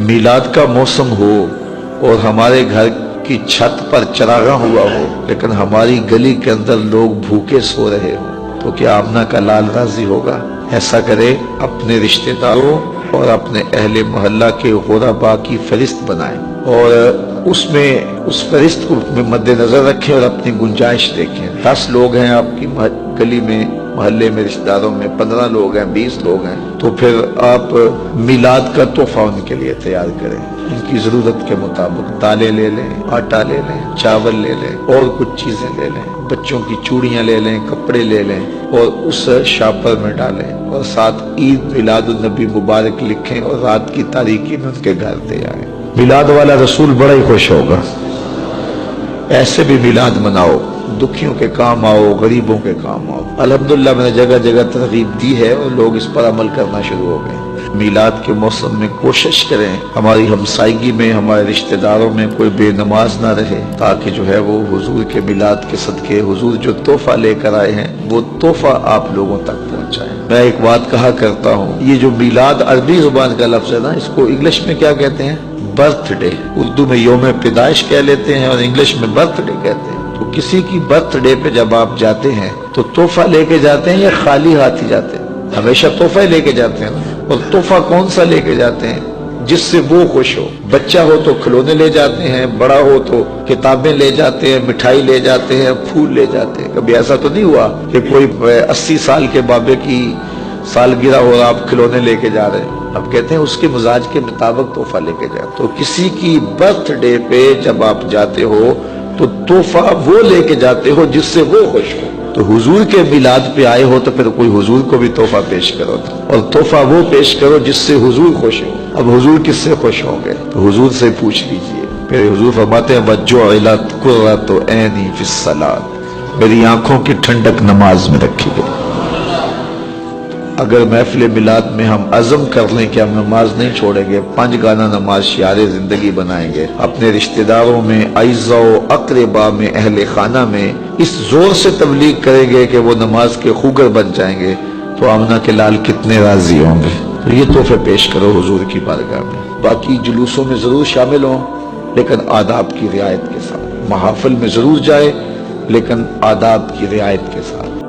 میلاد کا موسم ہو اور ہمارے گھر کی چھت پر چراغاں ہوا ہو لیکن ہماری گلی کے اندر لوگ بھوکے سو رہے ہوں تو کیا آمنہ کا لال راضی ہوگا؟ ایسا کرے اپنے رشتہ داروں اور اپنے اہل محلہ کے غرباء کی فہرست بنائیں اور اس فہرست کو مد نظر رکھیں اور اپنی گنجائش دیکھیں۔ 10 لوگ ہیں آپ کی گلی میں، محلے میں، رشتہ داروں میں 15 لوگ ہیں، 20 لوگ ہیں، تو پھر آپ میلاد کا تحفہ ان کے لیے تیار کریں۔ ان کی ضرورت کے مطابق دالیں لے لیں، آٹا لے لیں، چاول لے لیں اور کچھ چیزیں لے لیں، بچوں کی چوڑیاں لے لیں، کپڑے لے لیں اور اس شاپر میں ڈالیں اور ساتھ عید میلاد النبی مبارک لکھیں اور رات کی تاریکی میں ان کے گھر دے آئیں۔ میلاد والا رسول بڑا ہی خوش ہوگا۔ ایسے بھی میلاد مناؤ، دکھیوں کے کام آؤ، غریبوں کے کام آؤ۔ الحمدللہ میں نے جگہ جگہ ترغیب دی ہے اور لوگ اس پر عمل کرنا شروع ہو گئے۔ میلاد کے موسم میں کوشش کریں ہماری ہمسائیگی میں، ہمارے رشتہ داروں میں کوئی بے نماز نہ رہے، تاکہ جو ہے وہ حضور کے میلاد کے صدقے حضور جو تحفہ لے کر آئے ہیں وہ تحفہ آپ لوگوں تک پہنچائیں۔ میں ایک بات کہا کرتا ہوں، یہ جو میلاد عربی زبان کا لفظ ہے نا، اس کو انگلش میں کیا کہتے ہیں؟ Birth day. اردو میں یوم پیدائش کہہ لیتے ہیں اور انگلش میں برتھ ڈے کہتے ہیں۔ تو کسی کی برتھ ڈے پہ جب آپ جاتے ہیں تو تحفہ لے کے جاتے ہیں یا خالی ہاتھ ہی جاتے ہیں؟ ہمیشہ تحفہ لے کے جاتے ہیں نا۔ اور تحفہ کون سا لے کے جاتے ہیں؟ جس سے وہ خوش ہو۔ بچہ ہو تو کھلونے لے جاتے ہیں، بڑا ہو تو کتابیں لے جاتے ہیں، مٹھائی لے جاتے ہیں، پھول لے جاتے ہیں۔ کبھی ایسا تو نہیں ہوا کہ کوئی 80 سال کے بابے کی سالگرہ ہو آپ کھلونے لے کے جا رہے ہیں؟ اب کہتے ہیں اس کے مزاج کے مطابق تحفہ لے کے جائیں۔ تو کسی کی برتھ ڈے پہ جب آپ جاتے ہو تو تحفہ وہ لے کے جاتے ہو جس سے وہ خوش ہو۔ تو حضور کے میلاد پہ آئے ہو تو پھر کوئی حضور کو بھی تحفہ پیش کرو، اور تحفہ وہ پیش کرو جس سے حضور خوش ہو۔ اب حضور کس سے خوش ہوں گے؟ تو حضور سے پوچھ لیجئے۔ پھر حضور فرماتے ہیں وَجُعِلَتْ قُرَّةُ عَيْنِي فِي الصَّلَاةِ، میری آنکھوں کی ٹھنڈک نماز میں رکھی گئی۔ اگر محفل میلاد میں ہم عزم کر لیں کہ ہم نماز نہیں چھوڑیں گے، 5 گانا نماز شعار زندگی بنائیں گے، اپنے رشتہ داروں میں، اعزاء و اقرباء میں، اہل خانہ میں اس زور سے تبلیغ کریں گے کہ وہ نماز کے خوگر بن جائیں گے، تو آمنہ کے لال کتنے راضی ہوں گے۔ تو یہ تحفے پیش کرو حضور کی بارگاہ میں۔ باقی جلوسوں میں ضرور شامل ہوں لیکن آداب کی رعایت کے ساتھ، محافل میں ضرور جائے لیکن آداب کی رعایت کے ساتھ۔